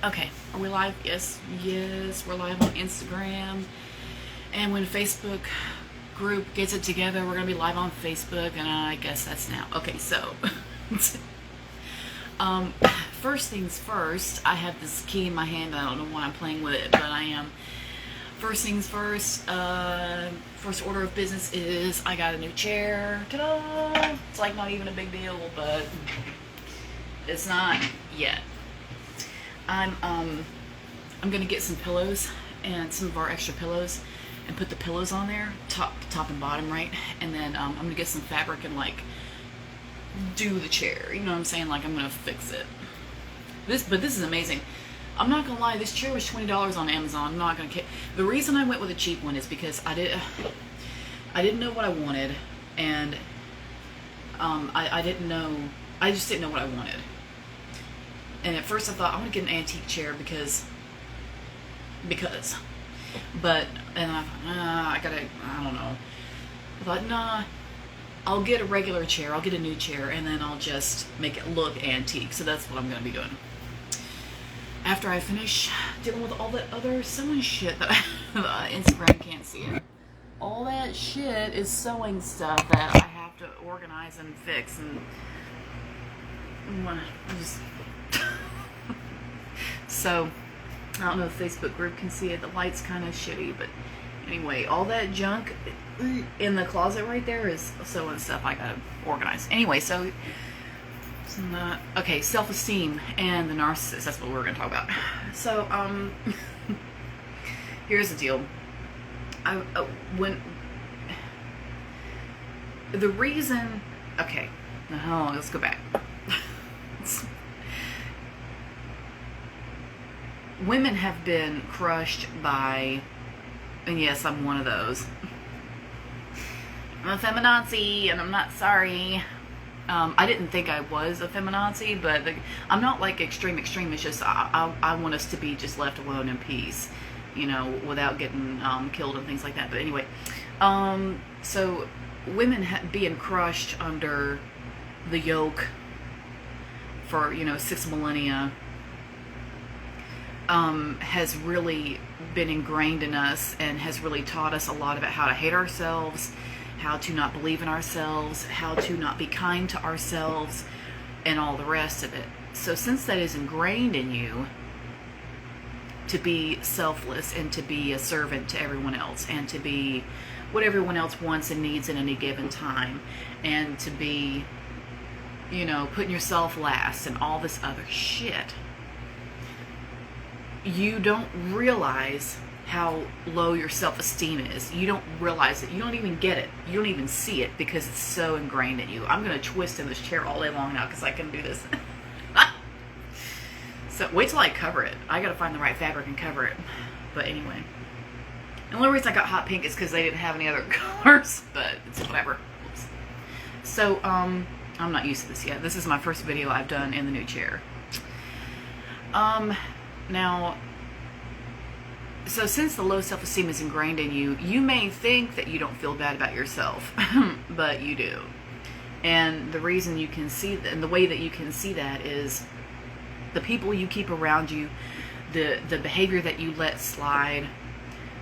Okay, are we live? Yes, yes, we're live on Instagram. And when Facebook group gets it together, we're gonna be live on Facebook, and I guess that's now. Okay, so um, first things first, I have this key in my hand. I don't know why I'm playing with it, but I am. First things first, first order of business is I got a new chair. Ta-da! It's like not even a big deal, but it's not yet. I'm gonna get some pillows and some of our extra pillows and put the pillows on there, top and bottom, right? And then I'm gonna get some fabric and like do the chair. You know what I'm saying? Like I'm gonna fix it. But this is amazing. I'm not gonna lie, this chair was $20 on Amazon. I'm not gonna kid. The reason I went with a cheap one is because I didn't know what I wanted, and I didn't know. I just didn't know what I wanted. And at first I thought I'm gonna get an antique chair because, but and I don't know. I thought, nah, I'll get a regular chair. I'll get a new chair, and then I'll just make it look antique. So that's what I'm gonna be doing. After I finish dealing with all that other sewing shit that Instagram can't see it. All that shit is sewing stuff that I have to organize and fix and just. So, I don't know if Facebook group can see it. The light's kind of shitty, but anyway, all that junk in the closet right there is sewing stuff I gotta organize. Anyway, so it's not okay. Self-esteem and the narcissist. That's what we're gonna talk about. So, here's the deal. When the reason, okay, let's go back. Women have been crushed by, and yes, I'm one of those. I'm a feminazi, and I'm not sorry. I didn't think I was a feminazi, but I'm not like extreme. It's just I want us to be just left alone in peace, you know, without getting killed and things like that. But anyway, so women being crushed under the yoke for 6 millennia. Has really been ingrained in us and has really taught us a lot about how to hate ourselves, how to not believe in ourselves, how to not be kind to ourselves, and all the rest of it. So since that is ingrained in you, to be selfless and to be a servant to everyone else and to be what everyone else wants and needs in any given time, and to be, putting yourself last and all this other shit, you don't realize how low your self-esteem is. You don't realize it. You don't even get it. You don't even see it because it's so ingrained in you. I'm going to twist in this chair all day long now because I can do this. So wait till I cover it. I got to find the right fabric and cover it. But anyway. The only reason I got hot pink is because they didn't have any other colors. But it's whatever. Oops. So, I'm not used to this yet. This is my first video I've done in the new chair. Now, so since the low self-esteem is ingrained in you, you may think that you don't feel bad about yourself, but you do. And the reason you can see that, and the way that you can see that is the people you keep around you, the behavior that you let slide,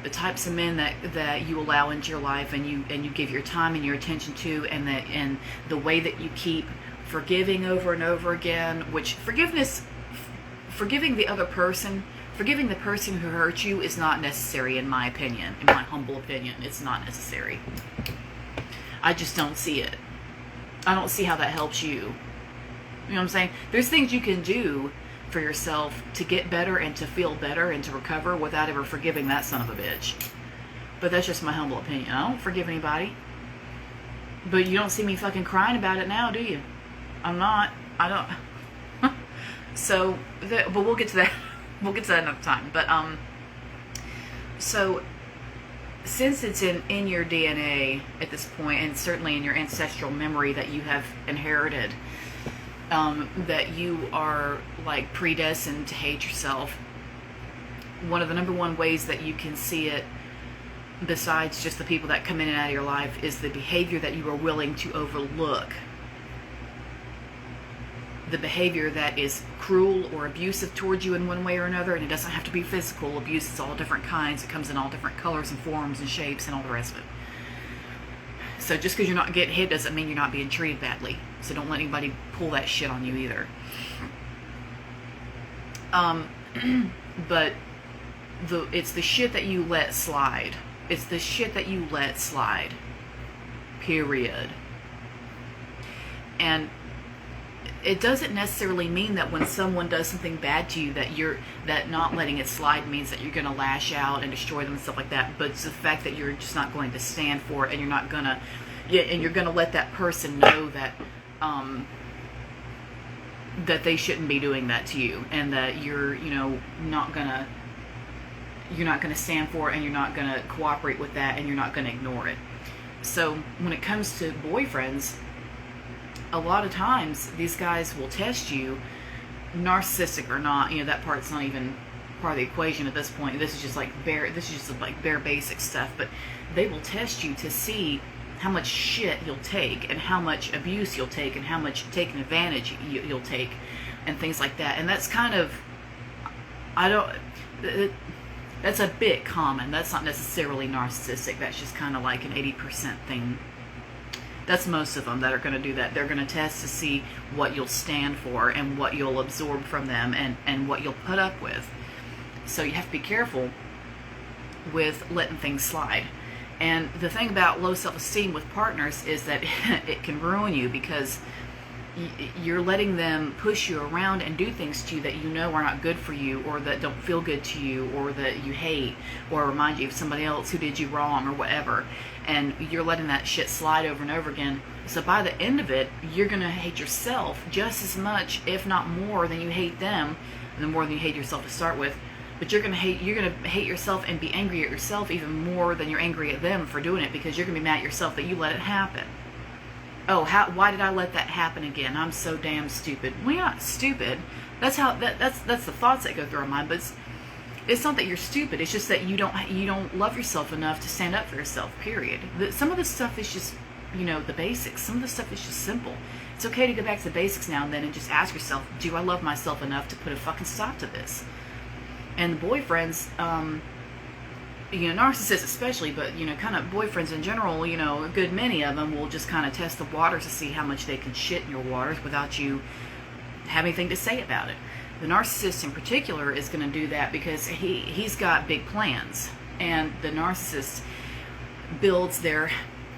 the types of men that you allow into your life and you give your time and your attention to, and the way that you keep forgiving over and over again, which forgiving the other person, forgiving the person who hurt you is not necessary in my opinion, in my humble opinion. It's not necessary. I just don't see it. I don't see how that helps you. You know what I'm saying? There's things you can do for yourself to get better and to feel better and to recover without ever forgiving that son of a bitch. But that's just my humble opinion. I don't forgive anybody. But you don't see me fucking crying about it now, do you? I'm not. I don't. So, but we'll get to that. We'll get to that another time. But so since it's in your DNA at this point, and certainly in your ancestral memory that you have inherited, that you are like predestined to hate yourself. One of the number one ways that you can see it, besides just the people that come in and out of your life, is the behavior that you are willing to overlook the behavior that is cruel or abusive towards you in one way or another. And it doesn't have to be physical abuse. It's all different kinds. It comes in all different colors and forms and shapes and all the rest of it. So just because you're not getting hit doesn't mean you're not being treated badly. So don't let anybody pull that shit on you either. But it's the shit that you let slide. It's the shit that you let slide. Period. And it doesn't necessarily mean that when someone does something bad to you that not letting it slide means that you're going to lash out and destroy them and stuff like that. But it's the fact that you're just not going to stand for it, and you're not going to, and you're going to let that person know that that they shouldn't be doing that to you, and that you're not gonna stand for it, and you're not gonna cooperate with that, and you're not gonna ignore it. So when it comes to boyfriends, a lot of times these guys will test you, narcissistic or not. That part's not even part of the equation at this point. This is just like bare basic stuff. But they will test you to see how much shit you'll take, and how much abuse you'll take, and how much taken advantage you'll take, and things like that. And that's kind of, that's a bit common. That's not necessarily narcissistic. That's just kind of like an 80% thing. That's most of them that are going to do that. They're going to test to see what you'll stand for, and what you'll absorb from them, and what you'll put up with. So you have to be careful with letting things slide. And the thing about low self-esteem with partners is that it can ruin you, because you're letting them push you around and do things to you that you know are not good for you, or that don't feel good to you, or that you hate, or remind you of somebody else who did you wrong or whatever. And you're letting that shit slide over and over again. So by the end of it, you're going to hate yourself just as much, if not more, than you hate them, the more than you hate yourself to start with. But you're gonna hate yourself and be angry at yourself even more than you're angry at them for doing it, because you're gonna be mad at yourself that you let it happen. Oh, why did I let that happen again? I'm so damn stupid. Well, you're not stupid. That's the thoughts that go through our mind. But it's not that you're stupid. It's just that you don't love yourself enough to stand up for yourself. Period. Some of the stuff is just the basics. Some of the stuff is just simple. It's okay to go back to the basics now and then and just ask yourself, do I love myself enough to put a fucking stop to this? And the boyfriends, narcissists especially, but, kind of boyfriends in general, a good many of them will just kind of test the waters to see how much they can shit in your waters without you having anything to say about it. The narcissist in particular is going to do that because he's got big plans. And the narcissist builds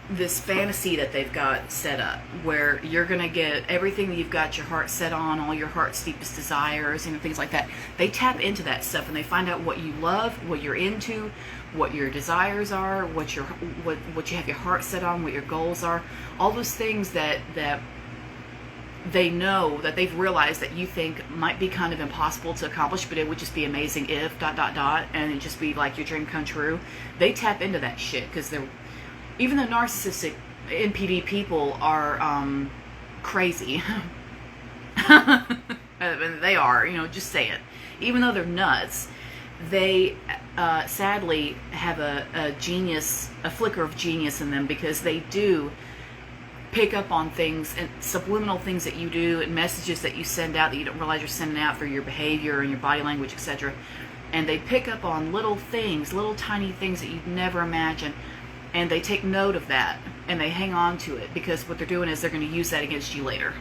this fantasy that they've got set up, where you're going to get everything that you've got your heart set on, all your heart's deepest desires, things like that. They tap into that stuff, and they find out what you love, what you're into, what your desires are, what you have your heart set on, what your goals are, all those things that they know, that they've realized that you think might be kind of impossible to accomplish, but it would just be amazing if ... and it'd just be like your dream come true. They tap into that shit because even the narcissistic NPD people are crazy. They are, just say it. Even though they're nuts, they sadly have a genius, a flicker of genius in them, because they do pick up on things, and subliminal things that you do, and messages that you send out that you don't realize you're sending out through your behavior and your body language, etc. And they pick up on little things, little tiny things that you'd never imagine. And they take note of that, and they hang on to it, because what they're doing is they're going to use that against you later.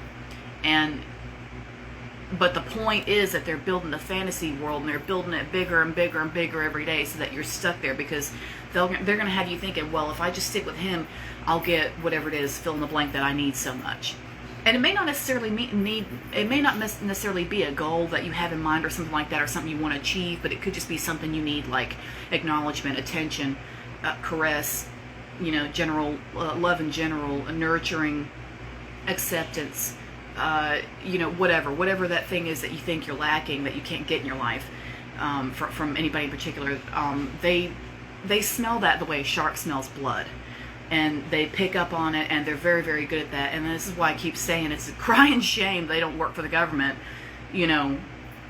But the point is that they're building the fantasy world, and they're building it bigger and bigger and bigger every day, so that you're stuck there, because they're going to have you thinking, well, if I just stick with him, I'll get whatever it is, fill in the blank, that I need so much. And it may not necessarily necessarily be a goal that you have in mind, or something like that, or something you want to achieve, but it could just be something you need, like acknowledgement, attention, caress, general love in general, nurturing, acceptance, whatever that thing is that you think you're lacking, that you can't get in your life, from anybody in particular. They smell that the way a shark smells blood, and they pick up on it, and they're very, very good at that. And this is why I keep saying it's a crying shame they don't work for the government,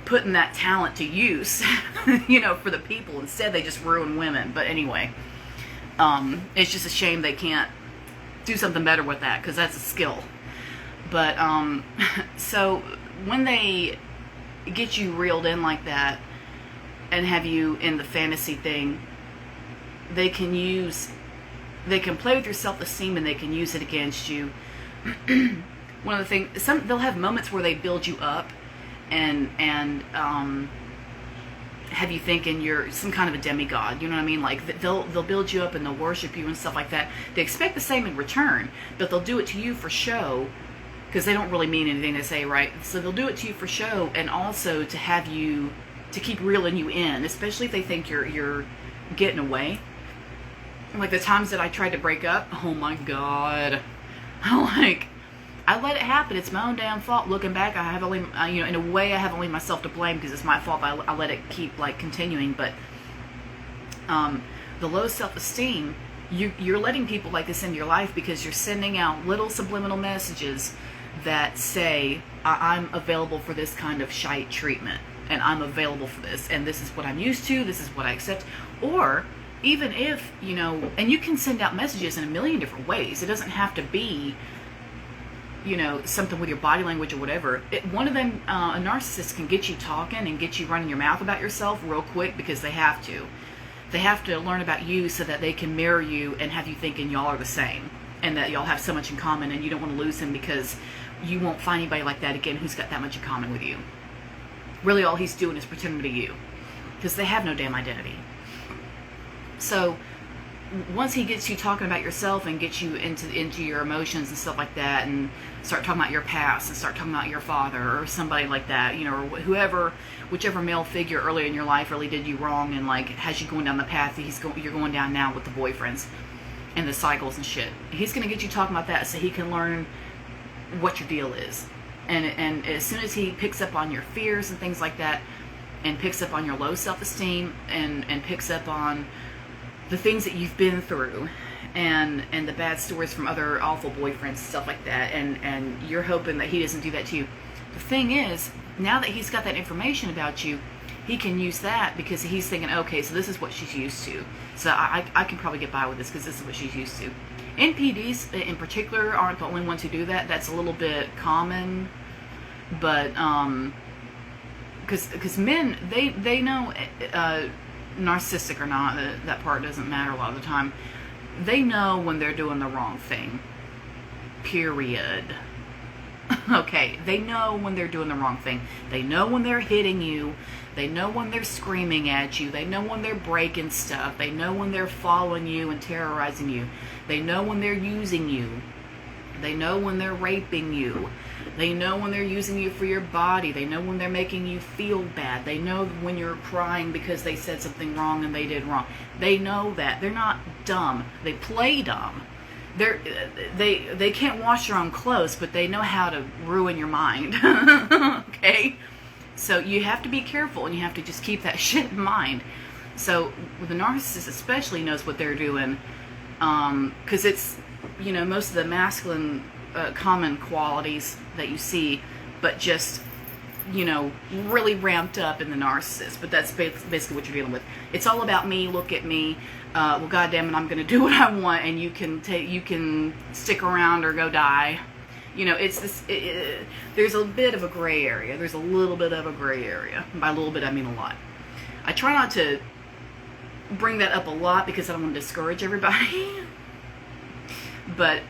putting that talent to use, for the people. Instead, they just ruin women. But anyway, it's just a shame they can't do something better with that, because that's a skill. But so when they get you reeled in like that and have you in the fantasy thing, they can play with your self-esteem and they can use it against you. One of the things, they'll have moments where they build you up and have you thinking you're some kind of a demigod. You know what I mean? Like they'll build you up and they'll worship you and stuff like that. They expect the same in return, but they'll do it to you for show, because they don't really mean anything they say, right? So they'll do it to you for show, and also to have you, to keep reeling you in, especially if they think you're getting away. Like the times that I tried to break up, oh my God, I let it happen. It's my own damn fault. Looking back, I have only, in a way, I have only myself to blame, because it's my fault. I let it keep like continuing. But the low self-esteem, you're letting people like this into your life because you're sending out little subliminal messages that say, I'm available for this kind of shite treatment, and I'm available for this, and this is what I'm used to, this is what I accept. Or even if, and you can send out messages in a million different ways. It doesn't have to be, something with your body language or whatever. One of them, a narcissist, can get you talking and get you running your mouth about yourself real quick, because they have to. They have to learn about you so that they can mirror you and have you thinking y'all are the same, and that y'all have so much in common, and you don't want to lose him, because you won't find anybody like that again who's got that much in common with you. Really all he's doing is pretending to be you, because they have no damn identity. So once he gets you talking about yourself and gets you into your emotions and stuff like that, and start talking about your past and start talking about your father or somebody like that, or whichever male figure earlier in your life really did you wrong and like has you going down the path you're going down now with the boyfriends and the cycles and shit. He's going to get you talking about that so he can learn what your deal is. And as soon as he picks up on your fears and things like that, and picks up on your low self-esteem, and picks up on the things that you've been through, and the bad stories from other awful boyfriends and stuff like that, and you're hoping that he doesn't do that to you. The thing is, now that he's got that information about you, he can use that, because he's thinking, okay, so this is what she's used to, so I can probably get by with this because this is what she's used to. NPDs in particular aren't the only ones who do that. That's a little bit common, but because men, they know, narcissistic or not, that part doesn't matter a lot of the time. They know when they're doing the wrong thing, period. Okay, they know when they're doing the wrong thing. They know when they're hitting you. They know when they're screaming at you. They know when they're breaking stuff. They know when they're following you and terrorizing you. They know when they're using you. They know when they're raping you. They know when they're using you for your body. They know when they're making you feel bad. They know when you're crying because they said something wrong and they did wrong. They know that. They're not dumb. They play dumb. They can't wash their own clothes, but they know how to ruin your mind. Okay? So you have to be careful, and you have to just keep that shit in mind. So the narcissist especially knows what they're doing, because it's, most of the masculine common qualities that you see, but just, really ramped up in the narcissist. But that's basically what you're dealing with. It's all about me, look at me, well, goddamn it, I'm going to do what I want, and you can stick around or go die. It's this, there's a bit of a gray area. There's a little bit of a gray area. And by a little bit, I mean a lot. I try not to bring that up a lot because I don't want to discourage everybody. But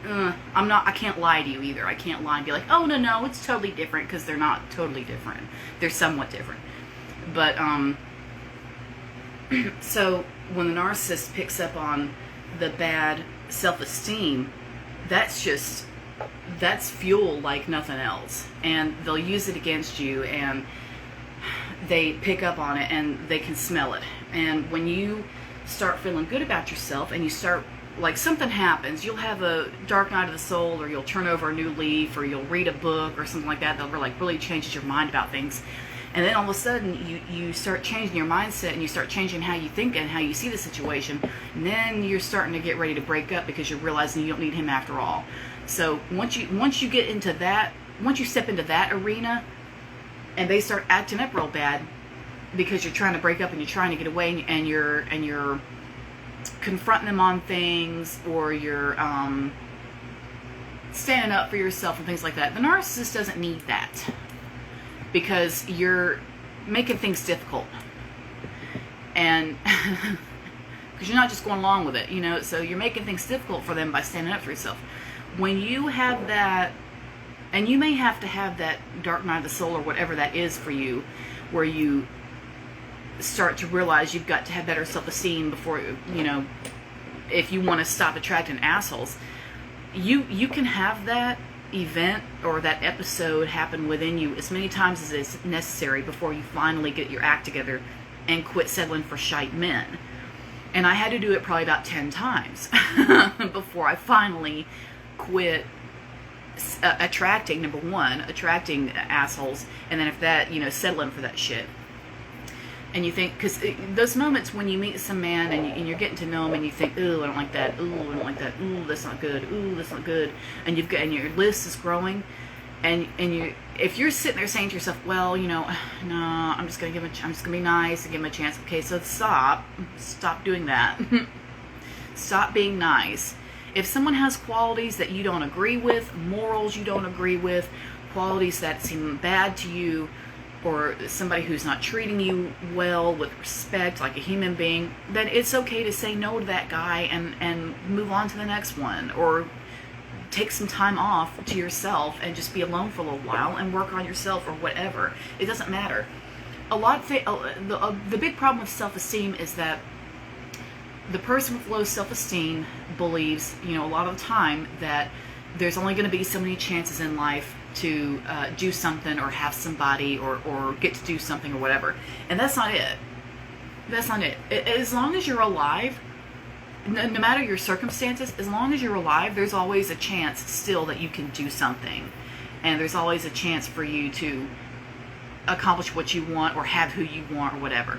I can't lie to you either. I can't lie and be like, oh, no, it's totally different, because they're not totally different. They're somewhat different. But, so when the narcissist picks up on the bad self-esteem, that's fuel like nothing else. And they'll use it against you, and they pick up on it, and they can smell it. And when you start feeling good about yourself, and you start, like, something happens, you'll have a dark night of the soul, or you'll turn over a new leaf, or you'll read a book or something like that really changes your mind about things. And then all of a sudden you start changing your mindset, and you start changing how you think and how you see the situation. And then you're starting to get ready to break up, because you're realizing you don't need him after all. So once you get into that, once you step into that arena, and they start acting up real bad because you're trying to break up and you're trying to get away, and you're confronting them on things, or you're standing up for yourself and things like that. The narcissist doesn't need that, because you're making things difficult, and because you're not just going along with it, you know, so you're making things difficult for them by standing up for yourself. When you have that, and you may have to have that dark night of the soul or whatever that is for you, where you start to realize you've got to have better self-esteem before, you know, if you want to stop attracting assholes. You can have that event or that episode happen within you as many times as is necessary before you finally get your act together and quit settling for shite men. And I had to do it probably about 10 times before I finally quit attracting, number one, attracting assholes, and then if that, you know, settling for that shit. And you think, because those moments when you meet some man and you're getting to know him and you think, ooh, I don't like that, ooh, I don't like that, ooh, that's not good, ooh, that's not good, and you've got, and your list is growing, and you, if you're sitting there saying to yourself, well, you know, no, I'm just gonna be nice and give him a chance. Okay, so stop doing that. Stop being nice. If someone has qualities that you don't agree with, morals you don't agree with, qualities that seem bad to you, or somebody who's not treating you well with respect like a human being, then it's okay to say no to that guy and move on to the next one, or take some time off to yourself and just be alone for a little while and work on yourself or whatever. It doesn't matter. The big problem with self-esteem is that the person with low self-esteem believes, you know, a lot of the time that there's only going to be so many chances in life to do something or have somebody or get to do something or whatever. And that's not it. That's not it. As long as you're alive, no matter your circumstances, as long as you're alive, there's always a chance still that you can do something. And there's always a chance for you to accomplish what you want or have who you want or whatever.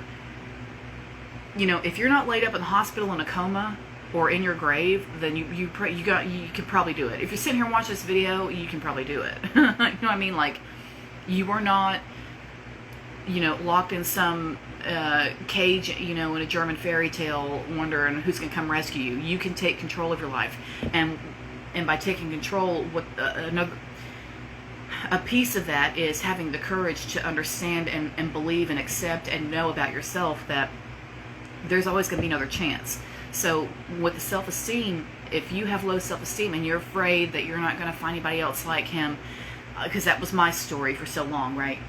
You know, if you're not laid up in the hospital in a coma or in your grave, then you can probably do it. If you're sitting here and watching this video, you can probably do it. You know what I mean? Like, you are not, you know, locked in some cage, you know, in a German fairy tale wondering who's going to come rescue you. You can take control of your life. And by taking control, what a piece of that is having the courage to understand and believe and accept and know about yourself that there's always going to be another chance. So with the self-esteem, if you have low self-esteem and you're afraid that you're not going to find anybody else like him, because that was my story for so long, right?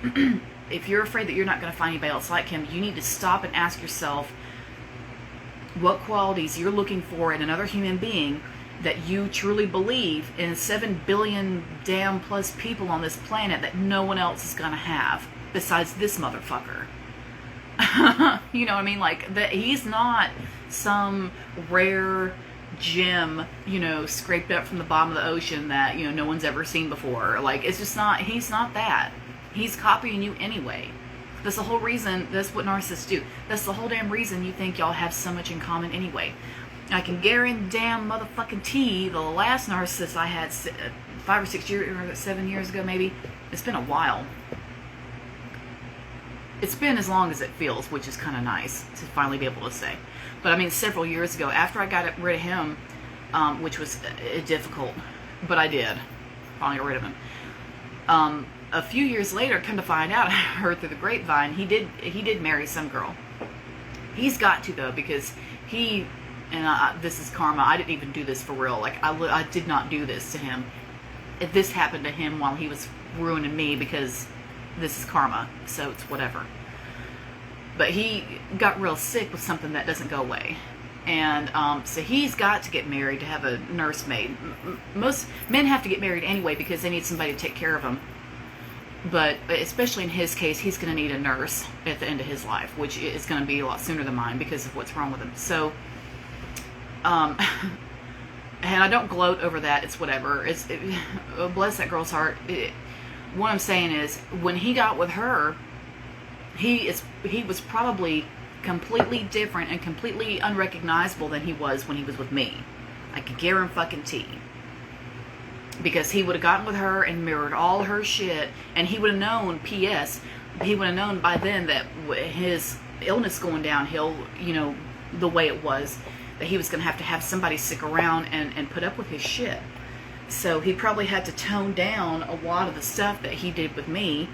If you're afraid that you're not going to find anybody else like him, you need to stop and ask yourself what qualities you're looking for in another human being that you truly believe in 7 billion damn plus people on this planet that no one else is going to have besides this motherfucker. You know what I mean? Like, that he's not some rare gem, you know, scraped up from the bottom of the ocean that, you know, no one's ever seen before. Like, it's just not, he's not that. He's copying you anyway. That's the whole reason, that's what narcissists do. That's the whole damn reason you think y'all have so much in common anyway. I can guarantee motherfucking the last narcissist I had 5 or 6 years, or 7 years ago maybe, it's been a while. It's been as long as it feels, which is kind of nice to finally be able to say. But I mean, several years ago, after I got rid of him, which was difficult, but I did. Finally got rid of him. A few years later, come to find out, I heard through the grapevine, he did marry some girl. He's got to, though, because he, and this is karma, I didn't even do this for real. Like, I did not do this to him. This happened to him while he was ruining me, because this is karma, so it's whatever. But he got real sick with something that doesn't go away. And so he's got to get married to have a nursemaid. Most men have to get married anyway because they need somebody to take care of them. But especially in his case, he's going to need a nurse at the end of his life, which is going to be a lot sooner than mine because of what's wrong with him. So, and I don't gloat over that. It's whatever. Bless that girl's heart. What I'm saying is, when he got with her, he was probably completely different and completely unrecognizable than he was when he was with me. I could guarantee. Because he would have gotten with her and mirrored all her shit, and he would have known, P.S., he would have known by then that his illness going downhill, you know, the way it was, that he was going to have somebody stick around and put up with his shit. So he probably had to tone down a lot of the stuff that he did with me.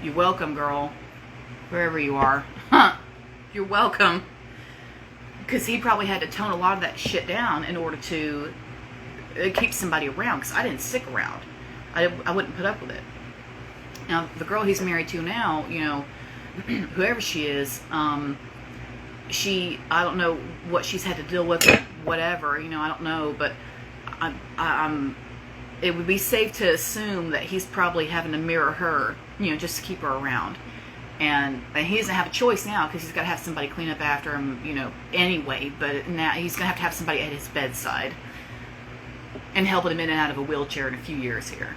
You're welcome, girl. Wherever you are. You're welcome. Because he probably had to tone a lot of that shit down in order to keep somebody around. Because I didn't stick around. I wouldn't put up with it. Now, the girl he's married to now, you know, whoever she is, I don't know what she's had to deal with, whatever, you know, I don't know, but it would be safe to assume that he's probably having to mirror her, you know, just to keep her around. And he doesn't have a choice now because he's got to have somebody clean up after him, you know, anyway. But now he's going to have somebody at his bedside and helping him in and out of a wheelchair in a few years here.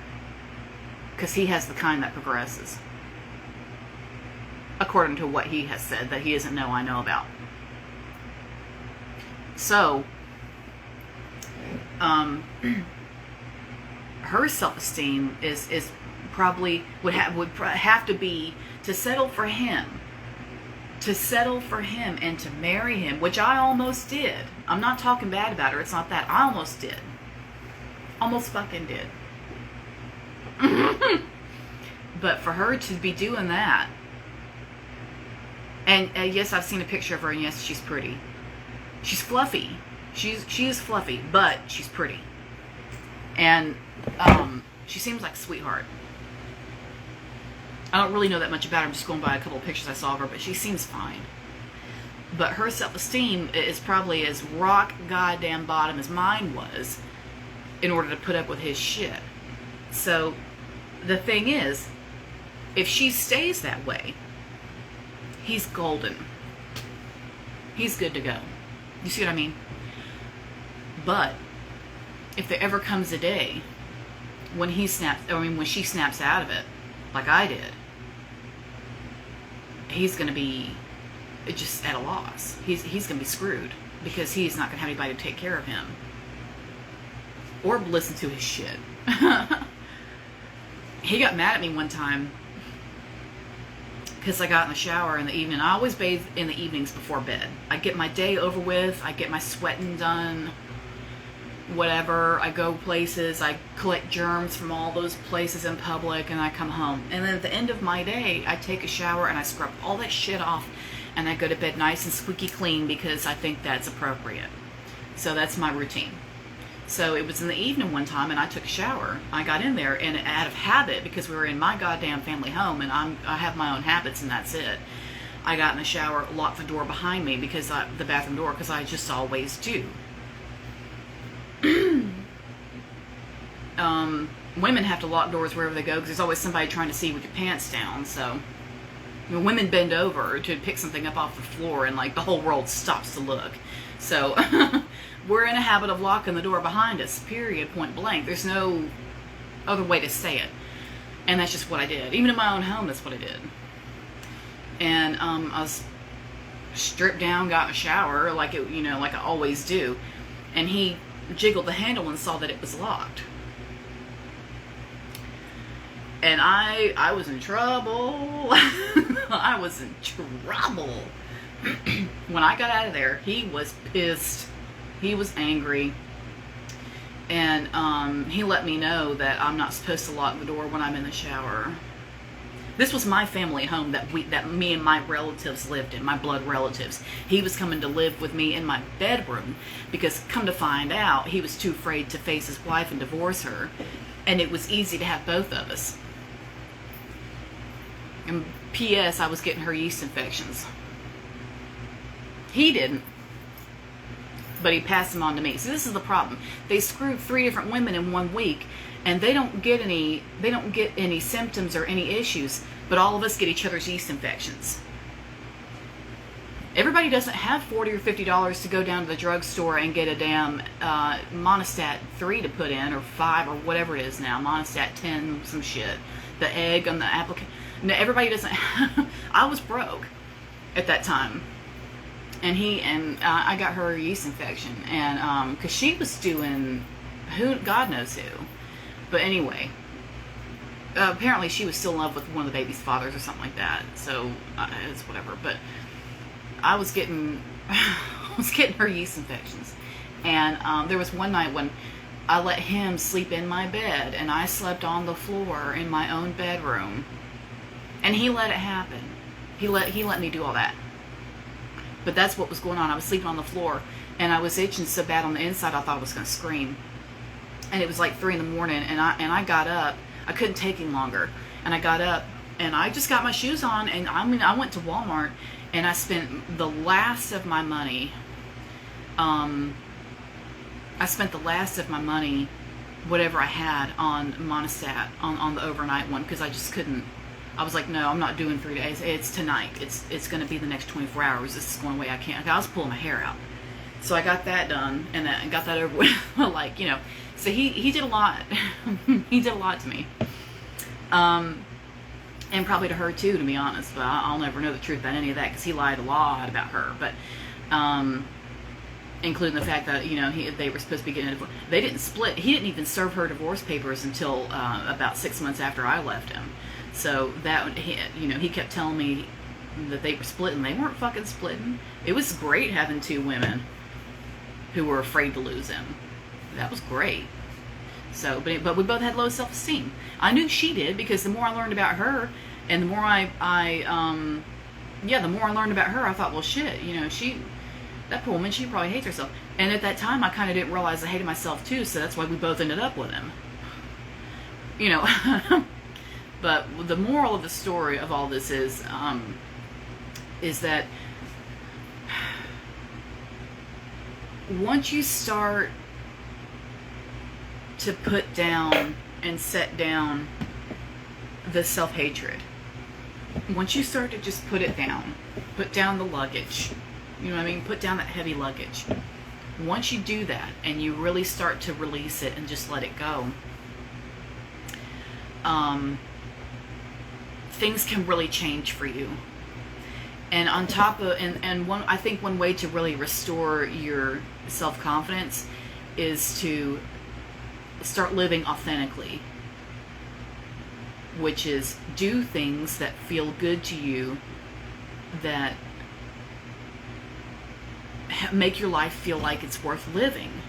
Because he has the kind that progresses. According to what he has said that he doesn't know I know about. So, her self-esteem is probably would have to be to settle for him and to marry him, which I almost did. I'm not talking bad about her. It's not that. I almost did. Almost fucking did. But for her to be doing that, and yes, I've seen a picture of her, and yes, she's pretty. She's fluffy. She is fluffy, but she's pretty. And she seems like a sweetheart. I don't really know that much about her. I'm just going by a couple of pictures I saw of her, but she seems fine. But her self-esteem is probably as rock goddamn bottom as mine was in order to put up with his shit. So the thing is, if she stays that way, he's golden. He's good to go. You see what I mean? But if there ever comes a day when when she snaps out of it, like I did, he's going to be just at a loss. He's going to be screwed because he's not going to have anybody to take care of him or listen to his shit. He got mad at me one time because I got in the shower in the evening. I always bathe in the evenings before bed. I get my day over with. I get my sweating done. Whatever. I go places. I collect germs from all those places in public, and I come home. And then at the end of my day, I take a shower and I scrub all that shit off, and I go to bed nice and squeaky clean because I think that's appropriate. So that's my routine. So it was in the evening one time, and I took a shower. I got in there, and out of habit, because we were in my goddamn family home, and I have my own habits, and that's it. I got in the shower, locked the door behind me, because the bathroom door, because I just always do. Women have to lock doors wherever they go, because there's always somebody trying to see with your pants down. So, you know, women bend over to pick something up off the floor, and like the whole world stops to look. So. We're in a habit of locking the door behind us, period, point blank. There's no other way to say it. And that's just what I did. Even in my own home, that's what I did. And I was stripped down, got in a shower, like I always do. And he jiggled the handle and saw that it was locked. And I was in trouble. I was in trouble. When I got out of there, he was pissed. He was angry, and he let me know that I'm not supposed to lock the door when I'm in the shower. This was my family home that me and my relatives lived in, my blood relatives. He was coming to live with me in my bedroom because, come to find out, he was too afraid to face his wife and divorce her, and it was easy to have both of us. And P.S., I was getting her yeast infections. He didn't. But he passed them on to me. So this is the problem. They screwed 3 different women in 1 week, and they don't get any symptoms or any issues, but all of us get each other's yeast infections. Everybody doesn't have $40 or $50 to go down to the drugstore and get a damn Monistat 3 to put in, or 5, or whatever it is now. Monistat 10, some shit. The egg on the application. No, everybody doesn't. I was broke at that time. And I got her a yeast infection, and because she was doing God knows who, but anyway, apparently she was still in love with one of the baby's fathers or something like that. So it's whatever. But I was getting her yeast infections, and there was one night when I let him sleep in my bed, and I slept on the floor in my own bedroom, and he let it happen. He let me do all that. But that's what was going on. I was sleeping on the floor, and I was itching so bad on the inside I thought I was going to scream. And it was like 3 in the morning, and I got up. I couldn't take any longer, and I got up, and I just got my shoes on, and I went to Walmart, and I spent the last of my money. I spent the last of my money, whatever I had, on Monistat, on the overnight one, because I just couldn't. I was like, no, I'm not doing 3 days. It's tonight. It's going to be the next 24 hours. This is going away. I can't. I was pulling my hair out. So I got that done, and I got that over with. Like, you know, so he did a lot. He did a lot to me. And probably to her too, to be honest. But I'll never know the truth about any of that, because he lied a lot about her. But, including the fact that, you know, they were supposed to be getting a divorce. They didn't split. He didn't even serve her divorce papers until about 6 months after I left him. So that, you know, he kept telling me that they were splitting. They weren't fucking splitting. It was great having 2 women who were afraid to lose him. That was great. So, but we both had low self-esteem. I knew she did, because the more I learned about her, and the more the more I learned about her, I thought, well, shit, you know, that poor woman, she probably hates herself. And at that time, I kind of didn't realize I hated myself too, so that's why we both ended up with him. You know. But the moral of the story of all this is that once you start to put down and set down the self-hatred, once you start to just put it down, put down the luggage, you know what I mean? Put down that heavy luggage. Once you do that and you really start to release it and just let it go, things can really change for you. And on top of, I think one way to really restore your self-confidence is to start living authentically, which is do things that feel good to you, that make your life feel like it's worth living.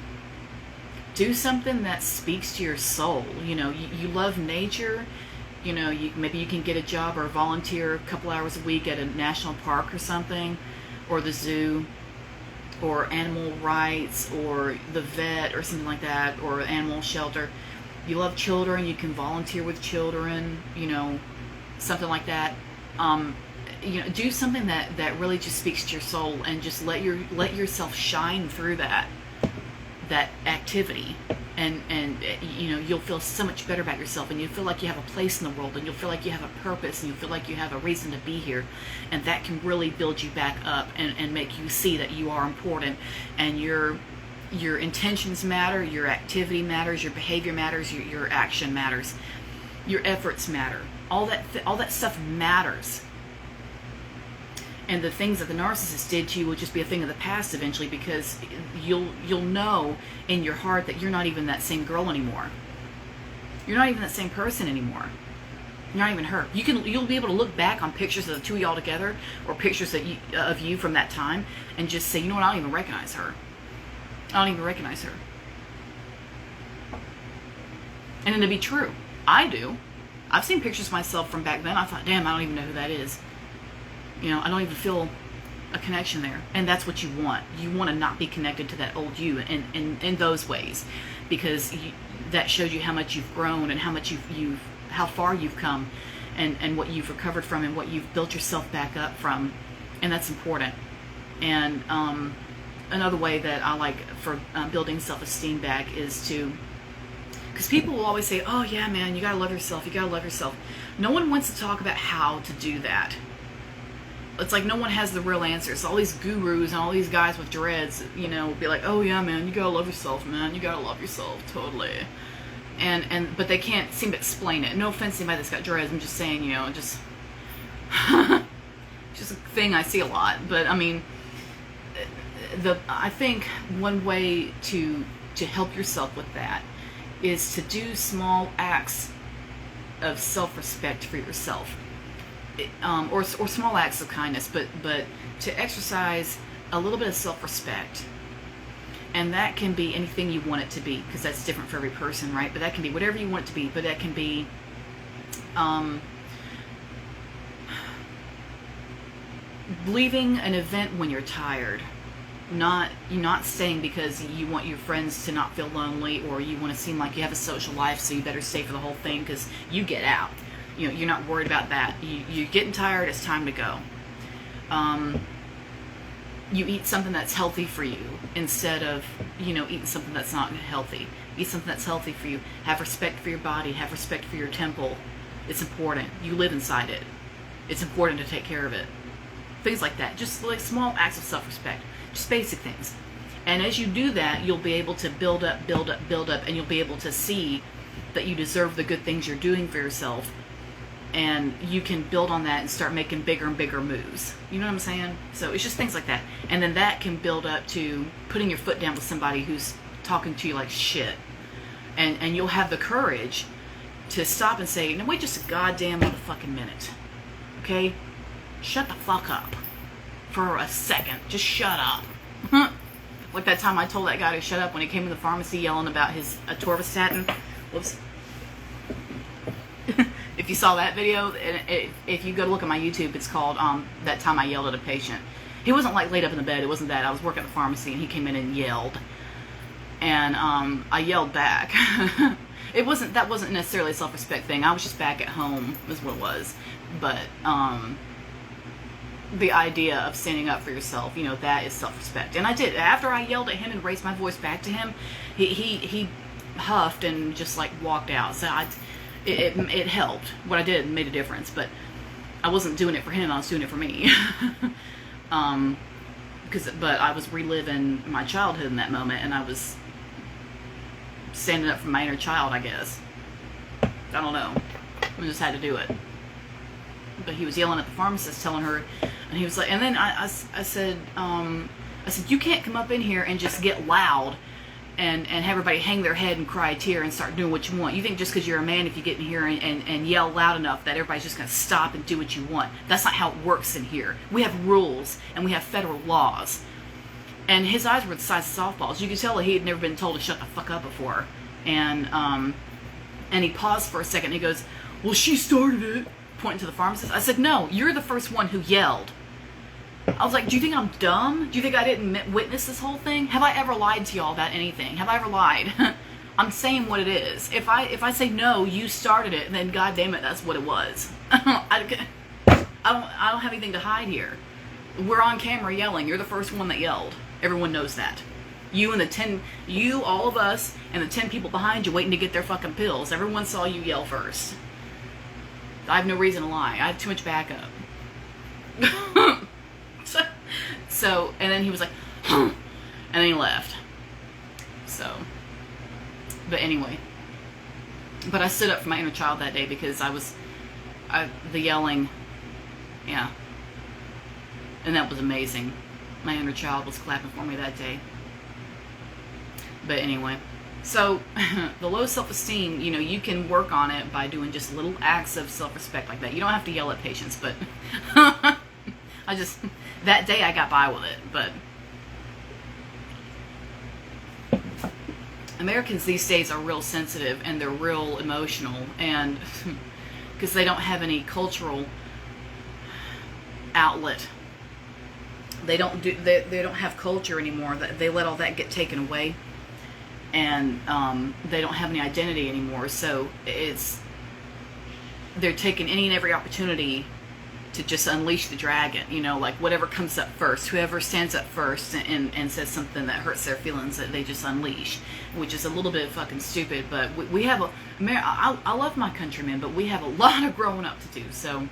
Do something that speaks to your soul. You know, you love nature. You know, maybe you can get a job or volunteer a couple hours a week at a national park or something, or the zoo, or animal rights, or the vet, or something like that, or animal shelter. You love children, you can volunteer with children, you know, something like that. You know, do something that really just speaks to your soul, and just let yourself shine through that activity, and you know, you'll feel so much better about yourself, and you feel like you have a place in the world, and you'll feel like you have a purpose, and you feel like you have a reason to be here, and that can really build you back up and make you see that you are important, and your intentions matter, your activity matters, your behavior matters, your action matters, your efforts matter. All that stuff matters. And the things that the narcissist did to you will just be a thing of the past eventually, because you'll know in your heart that you're not even that same girl anymore. You're not even that same person anymore. You're not even her. You'll be able to look back on pictures of the two of y'all together, or pictures of you from that time, and just say, you know what, I don't even recognize her. I don't even recognize her. And it'll be true. I do. I've seen pictures of myself from back then. I thought, damn, I don't even know who that is. You know, I don't even feel a connection there. And that's what you want. You want to not be connected to that old you in those ways, because that shows you how much you've grown, and how much how far you've come, and what you've recovered from, and what you've built yourself back up from. And that's important. And another way that I like for building self-esteem back is to, because people will always say, oh yeah, man, you gotta love yourself, you gotta love yourself. No one wants to talk about how to do that. It's like no one has the real answers. All these gurus and all these guys with dreads, you know, will be like, oh yeah, man, you gotta love yourself, man, you gotta love yourself, totally. But they can't seem to explain it. No offense to anybody that's got dreads, I'm just saying, you know, just a thing I see a lot. But I mean, I think one way to help yourself with that is to do small acts of self-respect for yourself. Or small acts of kindness, but to exercise a little bit of self-respect, And that can be anything you want it to be, because that's different for every person, right? But that can be whatever you want it to be. But that can be leaving an event when you're tired. You're not staying because you want your friends to not feel lonely, or you want to seem like you have a social life, so you better stay for the whole thing because you get out. You know, you're not worried about that. You're getting tired, it's time to go. You eat something that's healthy for you instead of, eating something that's not healthy. Eat something that's healthy for you. Have respect for your body. Have respect for your temple. It's important. You live inside it. It's important to take care of it. Things like that. Just like small acts of self-respect. Just basic things. And as you do that, you'll be able to build up, and you'll be able to see that you deserve the good things you're doing for yourself. And you can build on that and start making bigger and bigger moves. You know what I'm saying? So it's just things like that. And then that can build up to putting your foot down with somebody who's talking to you like shit. And you'll have the courage to stop and say, no, wait just a goddamn motherfucking minute. Okay? Shut the fuck up. For a second. Just shut up. Like that time I told that guy to shut up when he came to the pharmacy yelling about his atorvastatin. Whoops. If you saw that video, if you go to look at my YouTube, it's called That Time I Yelled at a Patient. He wasn't like laid up in the bed. It wasn't that. I was working at the pharmacy and he came in and yelled. And I yelled back. That wasn't necessarily a self-respect thing. I was just back at home is what it was. But the idea of standing up for yourself, that is self-respect. And I did. After I yelled at him and raised my voice back to him, he huffed and just like walked out. So it helped. What I did made a difference, but I wasn't doing it for him. I was doing it for me. But I was reliving my childhood in that moment, and I was standing up for my inner child, I guess. I don't know. I just had to do it. But he was yelling at the pharmacist, telling her, and he was like, and then I said, you can't come up in here and just get loud and have everybody hang their head and cry a tear and start doing what you want. You think just because you're a man, if you get in here and yell loud enough, that everybody's just going to stop and do what you want. That's not how it works in here. We have rules, and we have federal laws. And his eyes were the size of softballs. You could tell that he had never been told to shut the fuck up before. And he paused for a second, and he goes, well, she started it, pointing to the pharmacist. I said, no, you're the first one who yelled. I was like, do you think I'm dumb? Do you think I didn't witness this whole thing? Have I ever lied to y'all about anything? Have I ever lied? I'm saying what it is. If I say, no, you started it, then God damn it, that's what it was. I don't have anything to hide here. We're on camera yelling. You're the first one that yelled. Everyone knows that. All of us, and the 10 people behind you waiting to get their fucking pills. Everyone saw you yell first. I have no reason to lie. I have too much backup. So, and then he was like, and then he left. So, but anyway. But I stood up for my inner child that day because the yelling, yeah. And that was amazing. My inner child was clapping for me that day. But anyway. So, the low self-esteem, you can work on it by doing just little acts of self-respect like that. You don't have to yell at patients, but that day I got by with it. But Americans these days are real sensitive and they're real emotional, and because they don't have any cultural outlet. They don't have culture anymore. They let all that get taken away. And they don't have any identity anymore, so they're taking any and every opportunity to just unleash the dragon, like whatever comes up first, whoever stands up first and says something that hurts their feelings, that they just unleash, which is a little bit fucking stupid. But we have I love my countrymen, but we have a lot of growing up to do. So,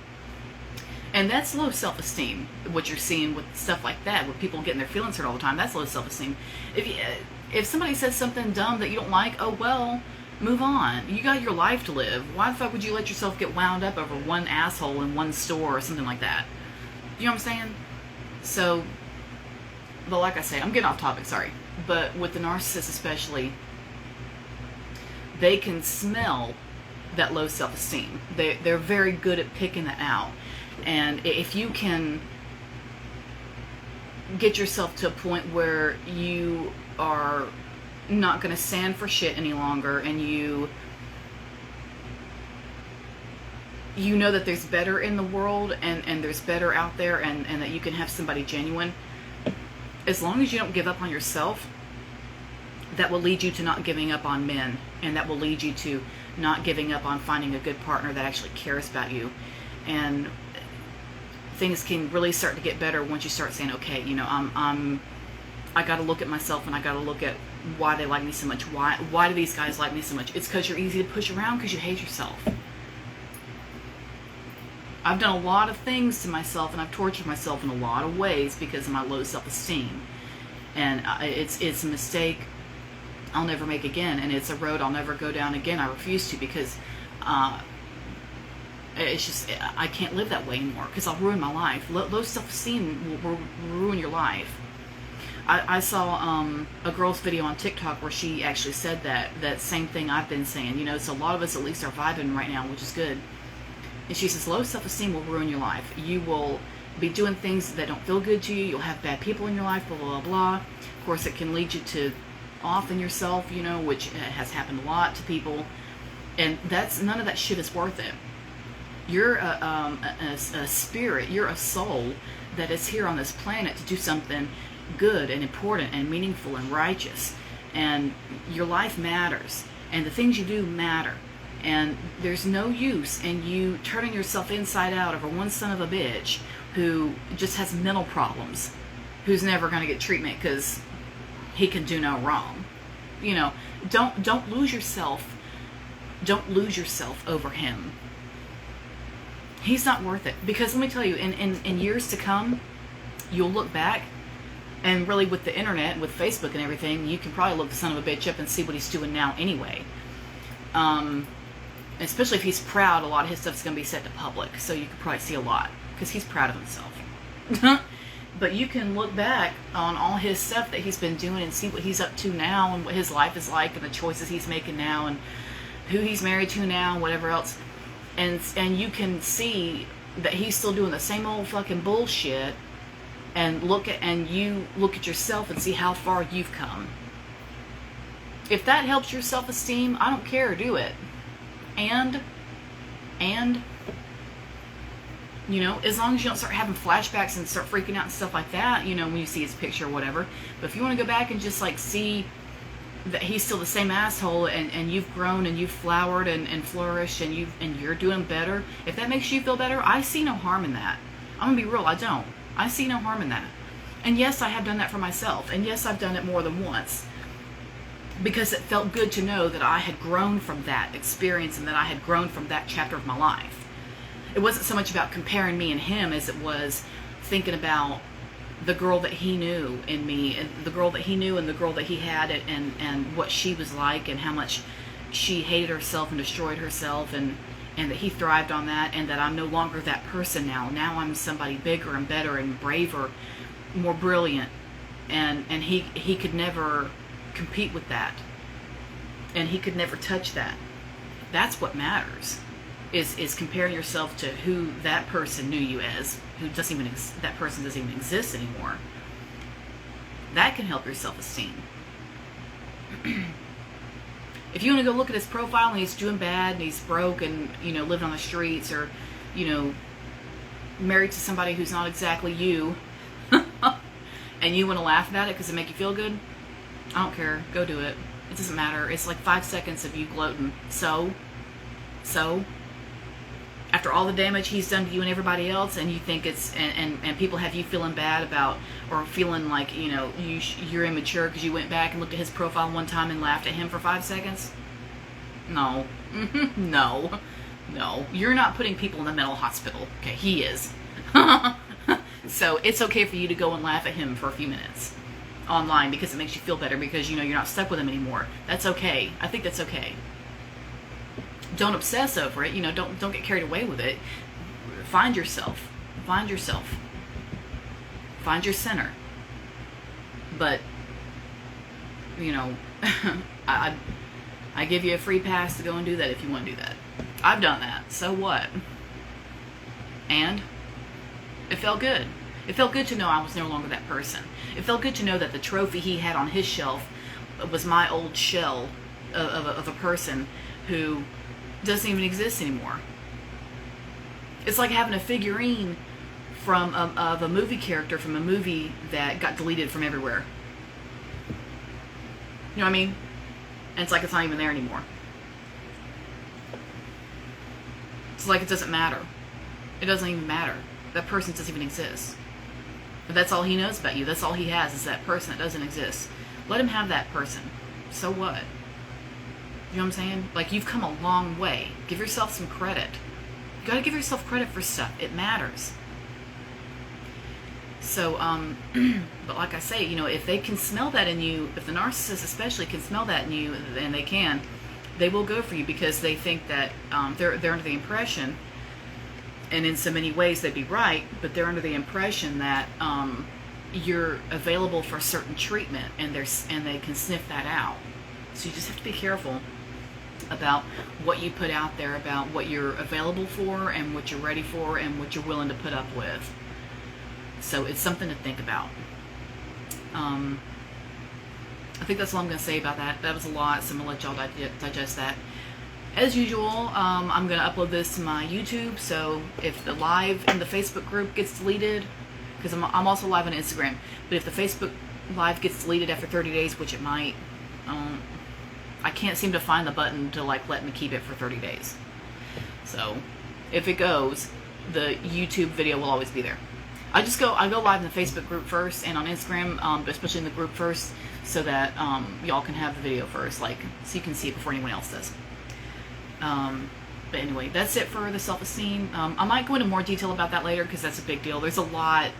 and that's low self-esteem. What you're seeing with stuff like that, with people getting their feelings hurt all the time, that's low self-esteem. If somebody says something dumb that you don't like, oh well, move on. You got your life to live. Why the fuck would you let yourself get wound up over one asshole in one store or something like that? You know what I'm saying? So, but like I say, I'm getting off topic, sorry. But with the narcissists especially, they can smell that low self-esteem. They're very good at picking that out. And if you can get yourself to a point where you are not going to stand for shit any longer, and you know that there's better in the world, and there's better out there, and that you can have somebody genuine, as long as you don't give up on yourself, that will lead you to not giving up on men, and that will lead you to not giving up on finding a good partner that actually cares about you. And things can really start to get better once you start saying, okay, you know, I got to look at myself, and I got to look at why they like me so much. Why do these guys like me so much? It's because you're easy to push around, because you hate yourself. I've done a lot of things to myself, and I've tortured myself in a lot of ways because of my low self-esteem. And it's a mistake I'll never make again, and it's a road I'll never go down again. I refuse to, because it's just, I can't live that way anymore, because I'll ruin my life. Low self-esteem will ruin your life. I saw a girl's video on TikTok where she actually said that same thing I've been saying. You know, so a lot of us at least are vibing right now, which is good. And she says, low self-esteem will ruin your life. You will be doing things that don't feel good to you. You'll have bad people in your life, blah, blah, blah. Of course, it can lead you to off in yourself, you know, which has happened a lot to people. And none of that shit is worth it. You're a spirit, you're a soul that is here on this planet to do something good and important and meaningful and righteous. And your life matters. And the things you do matter. And there's no use in you turning yourself inside out over one son of a bitch who just has mental problems, who's never going to get treatment because he can do no wrong. You know, don't lose yourself. Don't lose yourself over him. He's not worth it. Because let me tell you, in years to come, you'll look back, and really with the internet, with Facebook and everything, you can probably look the son of a bitch up and see what he's doing now anyway. Especially if he's proud, a lot of his stuff's going to be set to public, so you could probably see a lot, because he's proud of himself. But you can look back on all his stuff that he's been doing and see what he's up to now, and what his life is like, and the choices he's making now, and who he's married to now, and whatever else. And you can see that he's still doing the same old fucking bullshit, and you look at yourself and see how far you've come. If that helps your self-esteem, I don't care, do it. And, you know, as long as you don't start having flashbacks and start freaking out and stuff like that, you know, when you see his picture or whatever. But if you want to go back and just, like, see that he's still the same asshole, and you've grown and you've flowered and flourished, and you're doing better, if that makes you feel better, I see no harm in that. I'm going to be real, I don't. I see no harm in that. And yes, I have done that for myself. And yes, I've done it more than once. Because it felt good to know that I had grown from that experience, and that I had grown from that chapter of my life. It wasn't so much about comparing me and him as it was thinking about the girl that he knew in me, and the girl that he knew, and the girl that he had, and what she was like, and how much she hated herself and destroyed herself, and that he thrived on that, and that I'm no longer that person now. Now I'm somebody bigger and better and braver, more brilliant, and he could never compete with that, and he could never touch that. That's what matters, is comparing yourself to who that person knew you as, who doesn't even that person doesn't even exist anymore. That can help your self-esteem. If you want to go look at his profile and he's doing bad and he's broke and, you know, living on the streets, or, you know, married to somebody who's not exactly you, and you want to laugh about it because it make you feel good, I don't care. Go do it. It doesn't matter. It's like 5 seconds of you gloating. So, after all the damage he's done to you and everybody else, and you think it's, and people have you feeling bad about, or feeling like, you know, you're immature because you went back and looked at his profile one time and laughed at him for 5 seconds? No. No. You're not putting people in the mental hospital. Okay, he is. So it's okay for you to go and laugh at him for a few minutes online because it makes you feel better, because, you know, you're not stuck with him anymore. That's okay. I think that's okay. Don't obsess over it. You know, don't get carried away with it. Find yourself. Find your center. But, you know, I give you a free pass to go and do that if you want to do that. I've done that. So what? And it felt good. It felt good to know I was no longer that person. It felt good to know that the trophy he had on his shelf was my old shell of a person who doesn't even exist anymore. It's like having a figurine of a movie character from a movie that got deleted from everywhere. You know what I mean? And it's like it's not even there anymore. It's like it doesn't matter. It doesn't even matter. That person doesn't even exist. But that's all he knows about you. That's all he has is that person that doesn't exist. Let him have that person. So what? You know what I'm saying? Like, you've come a long way. Give yourself some credit. You gotta give yourself credit for stuff. It matters. So, but like I say, you know, if they can smell that in you, if the narcissist especially can smell that in you, and they will go for you because they think that they're under the impression, and in so many ways they'd be right, but they're under the impression that you're available for certain treatment, and they can sniff that out. So you just have to be careful about what you put out there, about what you're available for, and what you're ready for, and what you're willing to put up with. So it's something to think about. I think that's all I'm going to say about that. That was a lot, so I'm going to let y'all digest that. As usual, I'm going to upload this to my YouTube, so if the live in the Facebook group gets deleted, because I'm also live on Instagram, but if the Facebook live gets deleted after 30 days, which it might, I can't seem to find the button to like let me keep it for 30 days. So if it goes, the YouTube video will always be there. I go live in the Facebook group first and on Instagram, especially in the group first, so that y'all can have the video first, like, so you can see it before anyone else does. But anyway, that's it for the self-esteem. I might go into more detail about that later because that's a big deal. There's a lot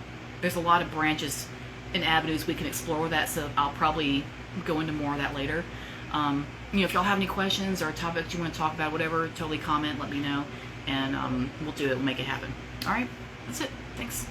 of branches and avenues we can explore with that, so I'll probably go into more of that later. You know, if y'all have any questions or topics you want to talk about, whatever, totally comment, let me know, and we'll do it. We'll make it happen. All right, that's it. Thanks.